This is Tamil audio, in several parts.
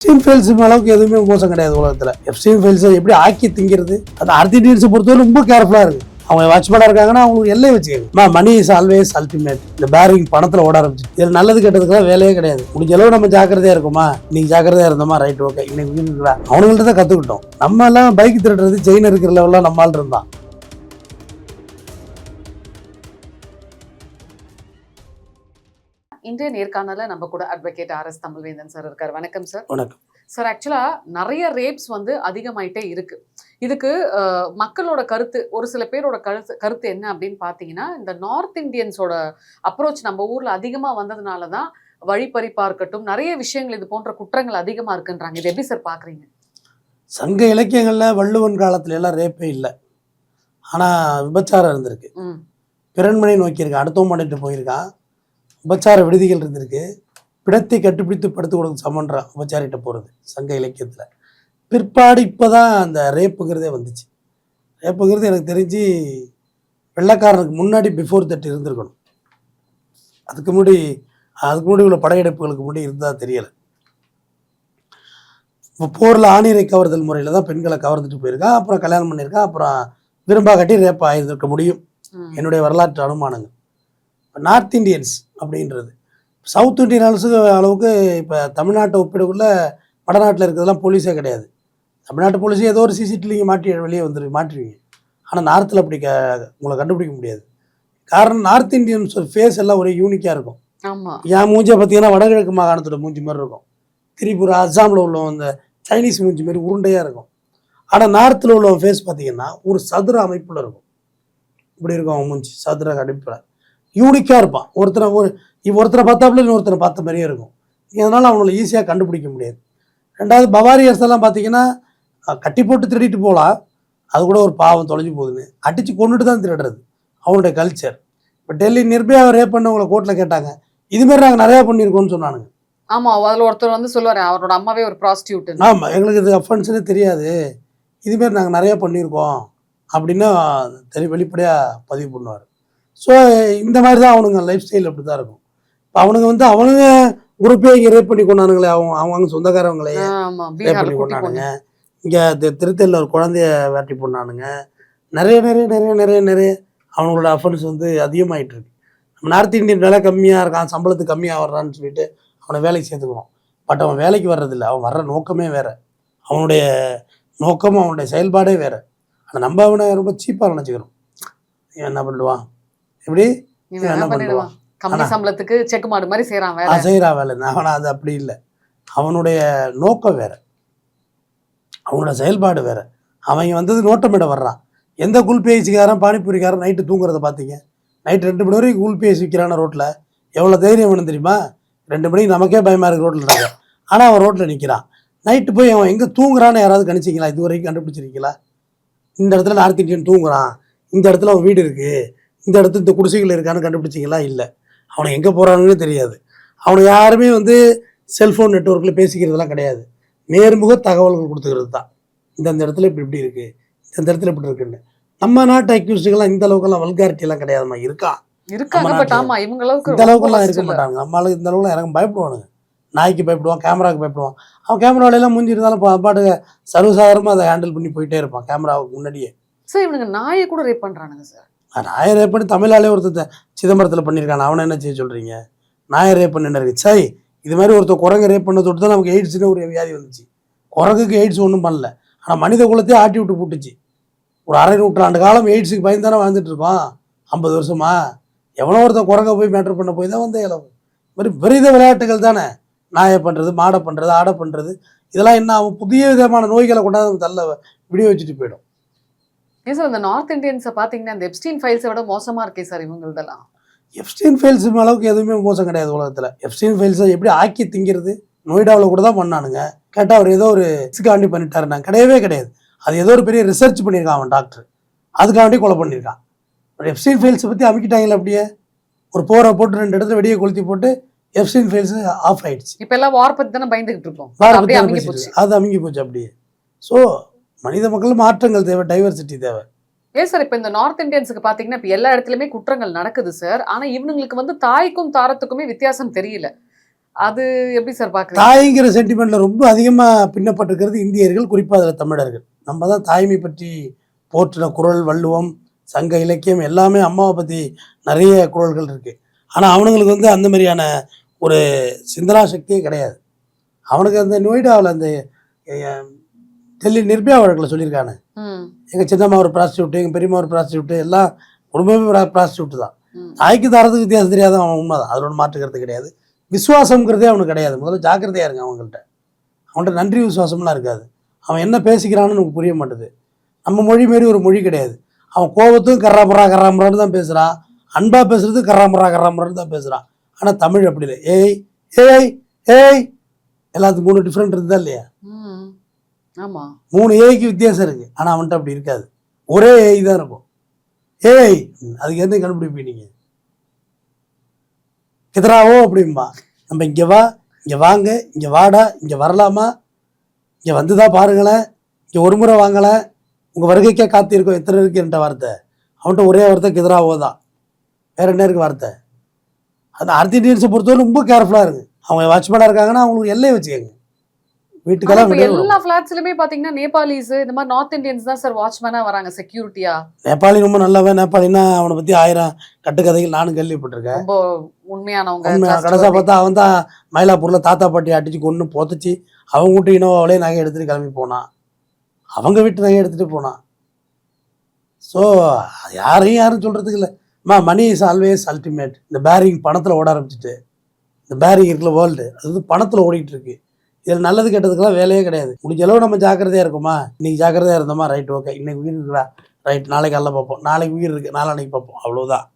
எப்ஸ்டீன் ஃபைல்ஸ் அளவுக்கு எதுவுமே மோசம் கிடையாது உலகத்தில். எப்ஸ்டீன் ஃபைல்ஸை எப்படி ஆக்கி திங்கிறது, அது அர்ஜென்டினியன்ஸை பொறுத்தவரை ரொம்ப கேர்ஃபுல்லாக இருக்குது. அவங்க வாட்ச்மேனாக இருக்காங்கன்னா அவங்களுக்கு எல்லை வச்சுக்கோங்க. Money is always ultimate. இந்த பேரிங் பணத்தில் ஓட ஆரம்பிச்சு இது நல்லது கெட்டதுக்குலாம் வேலையே கிடையாது. முடிஞ்ச அளவு நம்ம ஜாக்கிரதையா இருக்குமா, இன்னைக்கு ஜாக்கிரதையா இருந்தோமா, ரைட் ஓகே இன்னைக்கு அவனுங்கள்ட்ட தான் கற்றுக்கிட்டோம். நம்ம எல்லாம் பைக் திருடுறது செயின் இருக்கிற லெவலில் நம்மளால் இருந்தான். இன்றைய நேர்காணல நம்ம கூட அட்வொகேட் RS தமிழ்வேந்தன் சார் இருக்கார். வணக்கம் சார். வணக்கம் சார். ஆக்சுவலா நிறைய ரேப்ஸ் அதிகமாயிட்டே இருக்கு. இதுக்கு மக்களோட கருத்து, ஒரு சில பேரோட கருத்து என்ன அப்படின்னு பாத்தீங்கன்னா, இந்த நார்த் இந்தியன்ஸோட அப்ரோச் நம்ம ஊர்ல அதிகமா வந்ததுனாலதான் வழிப்பறிப்பா இருக்கட்டும், நிறைய விஷயங்கள் இது போன்ற குற்றங்கள் அதிகமா இருக்குன்றாங்க. இது எப்படி சார் பாக்குறீங்க? சங்க இலக்கியங்கள்ல வள்ளுவன் காலத்துல எல்லாம் ரேப்பே இல்லை, ஆனா விபச்சாரம் இருந்திருக்கு. பிறன்மனை நோக்கியிருக்கான், அடுத்தவன் பண்ணிட்டு போயிருக்கான். உபச்சார விடுதிகள் இருந்திருக்கு. பிடத்தை கட்டுப்பிடித்து படுத்து கொடுக்க சமன்றான் உபச்சாரிட்ட போகிறது சங்க இலக்கியத்தில். பிற்பாடு இப்போ தான் அந்த ரேப்புங்கிறதே வந்துச்சு. ரேப்புங்கிறது எனக்கு தெரிஞ்சு வெள்ளைக்காரனுக்கு முன்னாடி பிஃபோர் தட் இருந்திருக்கணும். அதுக்கு முன்னாடி உள்ள படையெடுப்புகளுக்கு முன்னாடி இருந்தால் தெரியலை. இப்போ போரில் ஆணிரை கவர்தல் முறையில் தான் பெண்களை கவர்ந்துட்டு போயிருக்கான், அப்புறம் கல்யாணம் பண்ணியிருக்கான், அப்புறம் விரும்பா கட்டி ரேப் ஆகியிருக்க முடியும், என்னுடைய வரலாற்று அனுமானங்கள். இப்போ நார்த் இண்டியன்ஸ் அப்படின்றது சவுத் இண்டியன் அளவுக்கு இப்போ தமிழ்நாட்டை ஒப்பிடக்குள்ள வடநாட்டில் இருக்கிறதெல்லாம் போலீஸே கிடையாது. தமிழ்நாட்டு போலீஸே ஏதோ ஒரு சிசிடிவிங்க வெளியே மாட்டிருவீங்க. ஆனால் நார்த்தில் அப்படி உங்களை கண்டுபிடிக்க முடியாது. காரணம் நார்த் இண்டியன்ஸ் ஃபேஸ் எல்லாம் ஒரே யூனிக்காக இருக்கும். என் மூஞ்சியை பார்த்தீங்கன்னா வடகிழக்கு மாகாணத்தோட மூஞ்சி மாதிரி இருக்கும். திரிபுரா, அஸ்ஸாமில் உள்ள அந்த சைனீஸ் மூஞ்சி மாதிரி உருண்டையாக இருக்கும். ஆனால் நார்த்தில் உள்ள ஃபேஸ் பார்த்தீங்கன்னா ஒரு சதுர அமைப்பில் இருக்கும். இப்படி இருக்கும் அவன் மூஞ்சி, சதுர அமைப்பில் யூனிக்காக இருப்பான். ஒருத்தரை பார்த்தாப்புல இன்னொருத்தரை பார்த்த மாதிரியே இருக்கும். இதனால் அவங்களை ஈஸியாக கண்டுபிடிக்க முடியாது. ரெண்டாவது பவாரியர்ஸ் எல்லாம் பார்த்தீங்கன்னா கட்டி போட்டு திருடிட்டு போகலாம், அது கூட ஒரு பாவம் தொலைஞ்சு போகுதுன்னு அடித்து கொண்டுட்டு தான் திருடுறது அவங்களுடைய கல்ச்சர். இப்போ டெல்லி நிர்பயா ரேப் பண்ணவங்களை கோர்ட்டில் கேட்டாங்க, இதுமாரி நாங்கள் நிறையா பண்ணியிருக்கோம்னு சொன்னானுங்க. ஆமாம், அதில் ஒருத்தர் சொல்லுவார் அவரோட அம்மாவே ஒரு ப்ராஸ்டியூட். ஆமாம், எங்களுக்கு இது அஃபென்ஸ்னே தெரியாது, இதுமாரி நாங்கள் நிறையா பண்ணியிருக்கோம் அப்படின்னா வெளிப்படையாக பதிவு பண்ணுவார். ஸோ இந்த மாதிரி தான் அவனுங்க லைஃப் ஸ்டைல் அப்படி தான் இருக்கும். இப்போ அவனுங்க குரூப்பே இங்கே ரேப் பண்ணி கொண்டானுங்களே, அவங்க சொந்தக்காரவங்களையே ரேப் பண்ணி கொண்டானுங்க. இங்கே திருத்தலில் ஒரு குழந்தைய வேட்டி போனானுங்க. நிறைய நிறைய நிறைய நிறைய நிறைய அவங்களோட அஃபென்ஸ் அதிகமாகிட்டு இருக்கு. நம்ம நார்த் இந்தியன் வேலை கம்மியாக இருக்கான், சம்பளத்துக்கு கம்மியாக வர்றான்னு சொல்லிட்டு அவனை வேலைக்கு சேர்த்துக்குவோம். பட் அவன் வேலைக்கு வர்றதில்லை, அவன் வர்ற நோக்கமே வேறு, அவனுடைய நோக்கம் அவனுடைய செயல்பாடே வேறு. ஆனால் நம்ம அவனை ரொம்ப சீப்பாக நினச்சிக்கிறோம். என்ன பண்ணிடுவான், எப்படி என்ன பண்ணிடுவான், கம்மி சம்பளத்துக்கு செக் மாடு மாதிரி செய்கிறான் வேலை. அவனை அது அப்படி இல்லை, அவனுடைய நோக்கம் வேறு, அவனோட செயல்பாடு வேறு. அவங்க நோட்டமிட வர்றான். எந்த கூல்பேசிக்காரன் பானிபூரிக்காரன் நைட்டு தூங்குறத பார்த்தீங்க? நைட்டு 2 மணி வரைக்கும் கூல்பேசி விற்கிறான ரோட்டில், எவ்வளோ தைரியம் வேணும் தெரியுமா? 2 மணிக்கு நமக்கே பயமாக இருக்குது ரோட்டில் இருக்க, ஆனால் அவன் ரோட்டில் நிற்கிறான். நைட்டு போய் அவன் எங்கே தூங்குறான்னு யாராவது கணிச்சிங்களா? இது வரைக்கும் கண்டுபிடிச்சிருக்கீங்களா? இந்த இடத்துல நார்த் இந்தியன் தூங்குறான், இந்த இடத்துல அவன் வீடு இருக்குது, இந்த இடத்துல இந்த குடிசைகள் இருக்கான்னு கண்டுபிடிச்சிங்களா? இல்லை. அவனை எங்கே போகிறான்னு தெரியாது. அவனை யாருமே செல்ஃபோன் நெட்வொர்க்கில் பேசிக்கிறதுலாம் கிடையாது. நேர்முக தகவல்கள் கொடுத்துக்கிறது தான். இந்த இடத்துல இப்படி இருக்குது, இந்த இடத்துல இப்படி இருக்குன்னு. நம்ம நாட்டு அக்யூஸ்டுகள்லாம் இந்த அளவுக்குலாம் வல்காரிட்டியெல்லாம் கிடையாதுமா. இருக்கான், இந்த அளவுக்குலாம் இருக்க மாட்டாங்க. நம்மளால இந்த அளவுக்குலாம் இறங்க பயப்படுவானுங்க. நாய்க்கு பயப்படுவான், கேமராவுக்கு பயப்படுவான். அவன் கேமராவிலாம் மூஞ்சி இருந்தாலும் பாட்டுக்கு சர்வசாதாரணமாக அதை ஹேண்டில் பண்ணி போயிட்டே இருப்பான் கேமராவுக்கு முன்னாடியே. சார் இவனுங்க நாயை கூட ரேப் பண்ணுறானுங்க சார். நாயை ரேப் பண்ணி தமிழாலே ஒருத்தர் சிதம்பரத்தில் பண்ணியிருக்கான். அவனை என்ன செய்ய சொல்கிறீங்க? நாயை ரேப் பண்ணி இருக்கு. சரி, இது மாதிரி ஒருத்தர் குரங்கு ரேப் பண்ண தொட்டு தான் நமக்கு எய்ட்ஸ்னு ஒரு வியாதி வந்துச்சு. குரங்குக்கு எய்ட்ஸ் ஒன்றும் பண்ணல, ஆனால் மனித குலத்தையே ஆட்டி விட்டு போட்டுச்சு. ஒரு அரை நூற்றாண்டு காலம் எய்ட்ஸுக்கு பயந்து தானே வாழ்ந்துட்டு இருக்கோம். 50 வருஷமா எவனோ ஒருத்தர் குரங்கை போய் மேட்ரு பண்ண போய் தான் இளவு. மாதிரி விபரீத விளையாட்டுகள் தானே. நாயை பண்ணுறது, மாடை பண்ணுறது, ஆடை பண்ணுறது, இதெல்லாம் என்ன ஆகும்? புதிய விதமான நோய்களை கொண்டாந்து தள்ள விடிய வச்சுட்டு போயிடும். ஏன் சார் இந்த நார்த் இந்தியன்ஸை பார்த்தீங்கன்னா இந்த எப்ஸ்டீன் ஃபைல்ஸை விட மோசமாக இருக்கே சார் இவங்களதெல்லாம்? எப்ஸ்டீன் ஃபைல்ஸ் அளவுக்கு எதுவுமே மோசம் கிடையாது உலகத்தில். எப்ஸ்டீன் ஃபைல்ஸை எப்படி ஆக்கி திங்கிறது நோய்டாவில் கூட தான் பண்ணானுங்க. கேட்டால் அவர் ஏதோ ஒரு ரிஸ்க்காண்டி பண்ணிட்டாருனாங்க. கிடையவே கிடையாது. அது ஏதோ ஒரு பெரிய ரிசர்ச் பண்ணியிருக்கான் அவன் டாக்டர், அதுக்காண்டி கொலை பண்ணியிருக்கான். எப்ஸ்டீன் ஃபைல்ஸை பற்றி அமைக்கிட்டாங்களே அப்படியே. ஒரு போரை போட்டு 2 இடத்துல வெடியை கொளுத்தி போட்டு எப்ஸ்டீன் ஃபைல்ஸ் ஆஃப் ஆயிடுச்சு. இப்போ எல்லாம் வார் பற்றி தானே பயந்துகிட்டு இருக்கோம், அது அமுங்கி போச்சு அப்படியே. ஸோ மனித மக்கள் மாற்றங்கள் தேவை, டைவர்சிட்டி தேவை. ஏன் சார் இப்போ இந்த நார்த் இந்தியன்ஸுக்கு பார்த்தீங்கன்னா இப்போ எல்லா இடத்துலையுமே குற்றங்கள் நடக்குது சார். ஆனால் இவனுங்களுக்கு தாய்க்கும் தாரத்துக்குமே வித்தியாசம் தெரியல. அது எப்படி சார் பாக்குறீங்க? தாய்ங்கிற சென்டிமெண்ட்ல ரொம்ப அதிகமாக பின்னப்பட்டிருக்கிறது இந்தியர்கள், குறிப்பாக அதில் தமிழர்கள். நம்ம தான் தாய்மை பற்றி போற்றின குறள், வள்ளுவம், சங்க இலக்கியம் எல்லாமே அம்மாவை பற்றி நிறைய குறள்கள் இருக்குது. ஆனால் அவனுங்களுக்கு வந்து அந்த மாதிரியான ஒரு சிந்தனா சக்தியே கிடையாது. அவனுக்கு அந்த நொய்டாவில் அந்த அஹ், டெல்லி நிர்பயா வழக்கில் சொல்லியிருக்கானு, எங்கள் சின்னம்மா ஒரு ப்ராஸ்டியூட்டு, எங்கள் பெரியம்மா ஒரு ப்ராஸ்டியூட்டு, எல்லாம் குடும்பமே ப்ராஸ்டியூட்டு தான். தாய்க்கு தரத்துக்கு வித்தியாசம் தெரியாத அவன் உண்மைதான், அதில் ஒன்று மாற்றுக்கிறது கிடையாது. விசுவாசங்கிறதே அவனுக்கு கிடையாது. முதல்ல ஜாக்கிரதையாக இருங்க அவன்கிட்ட நன்றி விசுவாசம்லாம் இருக்காது. அவன் என்ன பேசிக்கிறான்னு நமக்கு புரிய மாட்டுது. நம்ம மொழி மாரி ஒரு மொழி கிடையாது. அவன் கோபத்தும் கர்றாமுறான்னு தான் பேசுகிறான், அன்பாக பேசுறது கர்றாமுறான்னு தான் பேசுகிறான். ஆனால் தமிழ் அப்படி இல்லை. ஏய் ஏய் ஏய் எல்லாத்துக்கும் 3 டிஃப்ரெண்ட் இருந்தா இல்லையா? ஆமா, 3 ஏய்க்கு வித்தியாசம் இருக்கு. ஆனால் அவன்கிட்ட அப்படி இருக்காது, ஒரே ஏய் தான் இருக்கும். ஏய் அதுக்கு எந்த கண்டுபிடிப்பீங்க நீங்கள்? கிதராவோ அப்படிம்பா. நம்ம இங்கே வா, இங்கே வாங்க, இங்கே வாடா, இங்கே வரலாமா, இங்கே வந்து தான் பாருங்களேன், இங்கே ஒரு முறை வாங்கலை, உங்கள் வருகைக்கே காத்திருக்கோம், எத்தனை இருக்குன்ற வார்த்தை. அவன்கிட்ட ஒரே வார்த்தை கிதராவோ தான், வேறு என்ன இருக்குது வார்த்தை? அந்த நார்த் இந்தியன்ஸை பொறுத்தவரை ரொம்ப கேர்ஃபுல்லாக இருக்குது. அவங்க வாட்ச்மேனாக இருக்காங்கன்னா அவங்களுக்கு எல்லையை வச்சுக்கோங்க. வீட்டுக்கெல்லாம் எல்லா ஃபிளாட்ஸ்லயுமே பாத்தீங்கன்னா நேபாளிஸ் இந்த மாதிரி நார்த் இந்தியன்ஸ் தான் சார் வாட்ச்மேனா வராங்க, செக்யூரிட்டியா. நேபாளி ரொம்ப நல்லவன். நேபாளின்னா அவனை பற்றி 1000 கட்டுக்கதைகள் நானும் கேள்விப்பட்டிருக்கேன். ரொம்ப உண்மையானவங்க. கடைசியாக பார்த்தா அவன் தான் மயிலாப்பூரில் தாத்தா பாட்டி அடிச்சு கொண்டு புதைச்சி அவங்க வீட்டு இனோவாவிலே நகை எடுத்துகிட்டு கிளம்பி போனான், அவங்க வீட்டு நகை எடுத்துகிட்டு போனான். ஸோ யாரும் சொல்கிறதுக்கு இல்லை. Money is always ultimate. இந்த பேரிங் பணத்தில் ஓட ஆரம்பிச்சுட்டு, இந்த பேரிங் இருக்குல்ல வேர்ல்டு, அது வந்து பணத்தில் ஓடிட்டு இருக்கு. இதில் நல்லது கெட்டதுக்கெல்லாம் வேலையே கிடையாது. முடிஞ்ச அளவு நம்ம ஜாக்கிரதையாக இருக்குமா, இன்றைக்கி ஜாக்கிரதையாக இருந்தோமா, ரைட் ஓகே, இன்றைக்கி உயிர் இருக்குடா, ரைட், நாளைக்கு காலைல பார்ப்போம், நாளைக்கு உயிர் இருக்குது, நாளான்னைக்கு பார்ப்போம், அவ்வளோதான்.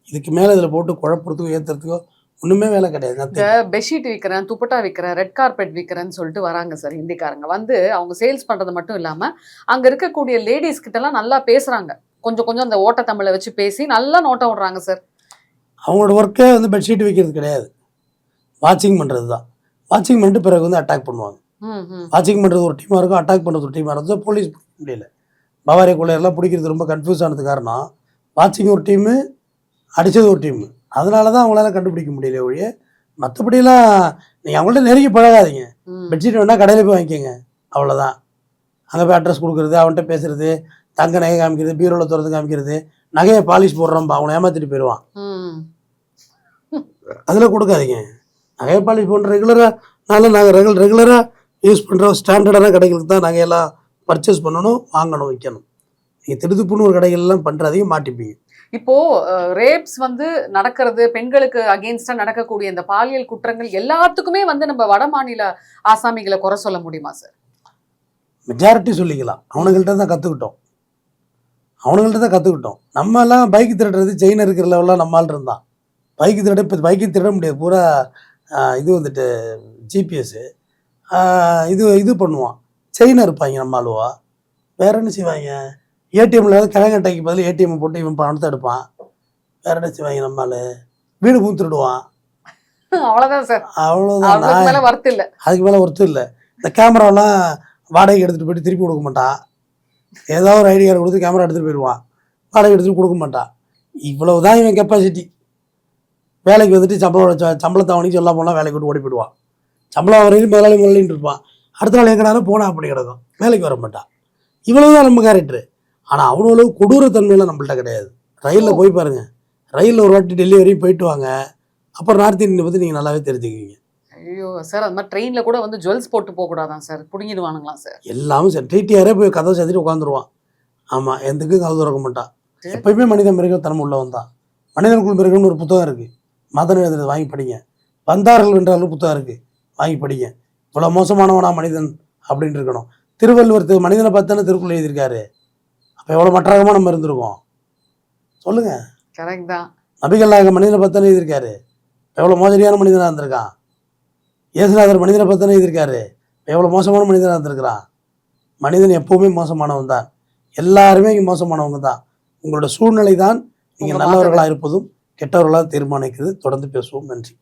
இதுக்கு மேலே இதில் போட்டு குழப்பறதுக்கோ ஏற்றுறதுக்கோ ஒன்றுமே வேலை கிடையாது. இந்த பெட்ஷீட் விற்கிறேன், துப்பட்டா விற்கிறேன், ரெட் கார்பெட் விற்கிறேன்னு சொல்லிட்டு வராங்க சார் ஹிந்திக்காரங்க. வந்து அவங்க சேல்ஸ் பண்ணுறது மட்டும் இல்லாமல் அங்கே இருக்கக்கூடிய லேடிஸ் கிட்டலாம் நல்லா பேசுகிறாங்க. கொஞ்சம் அந்த ஓட்ட தமிழை வச்சு பேசி நல்லா நோட்டம் விடுறாங்க சார். அவங்களோட ஒர்க்கே வந்து பெட்ஷீட் விற்கிறது கிடையாது, வாட்சிங் பண்ணுறது தான். வாட்சிங் பண்ணிட்டு பிறகு வந்து அட்டாக் பண்ணுவாங்க. வாட்சிங் பண்ணுறது ஒரு டீமாக இருக்கும், அட்டாக் பண்ணுறது ஒரு டீமாக இருக்கும். போலீஸ் பிடிக்க முடியல. பவாரியா கொள்ளையெல்லாம் பிடிக்கிறது ரொம்ப கன்ஃபியூஸ் ஆனது காரணம் வாட்சிங் ஒரு டீமு, அடித்தது ஒரு டீமு. அதனால தான் அவங்களால கண்டுபிடிக்க முடியல ஒழிய மற்றபடியெல்லாம் நீங்கள் அவங்கள்ட்ட நெருங்கி பழகாதீங்க. பெட்ஷீட் வேணால் கடையில் போய் வாங்கிக்கோங்க, அவ்வளோதான். அங்கே போய் அட்ரஸ் கொடுக்குறது, அவன்கிட்ட பேசுறது, தங்க நகை காமிக்கிறது, பீரோவில் திறந்து காமிக்கிறது, நகையை பாலிஷ் போடுறோம்பா, அவனை ஏமாற்றிட்டு போயிடுவான். அதில் கொடுக்காதீங்க. நகையை பாலிஷ் போன்ற ரெகுலராக நல்ல நாங்கள் ரெகுலராக யூஸ் பண்ணுற ஸ்டாண்டர்டான கடைகளுக்கு தான் நகையெல்லாம் பர்ச்சேஸ் பண்ணணும், வாங்கணும், விற்கணும். நீங்கள் திருதுப்புன்னு ஒரு கடைகள்லாம் பண்ணுறதையும் மாட்டிப்பீங்க. இப்போ ரேப்ஸ் வந்து நடக்கிறது, பெண்களுக்கு அகெயின்ஸ்டா நடக்கக்கூடிய இந்த பாலியல் குற்றங்கள் எல்லாத்துக்குமே வந்து நம்ம வட மாநில ஆசாமிகளை குறை சொல்ல முடியுமா சார்? மெஜாரிட்டி சொல்லிக்கலாம். அவனுங்கள்ட்ட தான் கற்றுக்கிட்டோம். நம்ம எல்லாம் பைக் திருடுறது, செயின் இருக்கிற லெவலில் நம்மளால் இருந்தான். இப்போ பைக்கு திருட முடியாது, பூரா இது வந்துட்டு ஜிபிஎஸ்ஸு இது பண்ணுவான், செயினை இருப்பாங்க நம்ம ஆளுவா. வேற என்ன செய்வாங்க? ஏடிஎம்மில் கிழங்கட்டைக்கு பதில் ஏடிஎம் போட்டு இவன் பணத்தை எடுப்பான். வேற என்ன செய்வாங்க? நம்மளால் வீடு பூத்துடுவான். அவ்வளோதான் சார், அவ்வளோதான். அதுக்கு மேலே ஒர்த்து இல்லை. இந்த கேமராவெல்லாம் வாடகை எடுத்துகிட்டு போயிட்டு திருப்பி கொடுக்க மாட்டான். ஏதாவது ஒரு ஐடி கார்டு கொடுத்து கேமரா எடுத்துகிட்டு போயிடுவான், வாடகை எடுத்துகிட்டு கொடுக்க மாட்டான். இவ்வளவு தான் இவன் கெப்பாசிட்டி. வேலைக்கு வந்துட்டு சம்பளத்தை அவனுக்கு சொல்ல போனால் வேலைக்கு விட்டு ஓடி போயிடுவான். சம்பளம் வரைக்கும் முதலாளின்னு இருப்பான். அடுத்த நாள் எங்கனாலும் போனால் அப்படி கிடக்கும், வேலைக்கு வர மாட்டான். இவ்வளவுதான் நம்ம கேரக்டரு. ஆனால் அவ்வளோ கொடூர தன்மையெல்லாம் நம்மள்ட்ட கிடையாது. ரயிலில் போய் பாருங்கள், ரயிலில் ஒரு வாட்டி டெல்லி வரையும் போயிட்டு வாங்க, அப்புறம் நார்த் இந்தியனை பற்றி நீங்கள் நல்லாவே தெரிஞ்சுக்குவீங்க. ஐயோ சார், அது மாதிரி ட்ரெயினில் கூட வந்து ஜுவல்ஸ் போட்டு போகக்கூடாதான் சார், பிடுங்கிடுவானுங்களா சார்? எல்லாமே சார், டிடிஆரே போய் கதவை சேர்த்துட்டு உட்காந்துருவான். ஆமாம், எதுக்கும் கதவு திறக்க மாட்டான். எப்பயுமே மனித மிருகம் தனம் உள்ள வந்தான். மனிதனுக்குள் மிருகம்னு ஒரு புத்தகம் இருக்குது, மதன் எழுதுறது, வாங்கி படிங்க. வந்தார்கள் வென்றாலும் புத்தகம் இருக்குது, வாங்கி படிங்க. இவ்வளோ மோசமானவனா மனிதன் அப்படின்னு இருக்கணும். திருவள்ளுவர் மனிதனை பார்த்தானே திருக்குறள் எழுதியிருக்காரு. அப்போ எவ்வளோ மற்றகமாக நம்ம இருந்திருக்கோம் சொல்லுங்கள்? கரெக்ட் தான். நபிகள் நாயகம் மனிதனை பார்த்தானே எழுதியிருக்காரு, எவ்வளோ மோசடியான மனிதனாக இருந்திருக்கான். இயேசுநாதர் மனிதனை பார்த்தானே எழுதியிருக்காரு, எவ்வளோ மோசமான மனிதனாக இருந்திருக்கிறான். மனிதன் எப்போவுமே மோசமானவன் தான், எல்லாருமே இங்கே மோசமானவங்க தான். உங்களோட சூழ்நிலை தான் நீங்கள் நல்லவர்களாக இருப்பதும் கெட்டவர்களாக தீர்மானிக்கிறது. தொடர்ந்து பேசுவோம். நன்றி.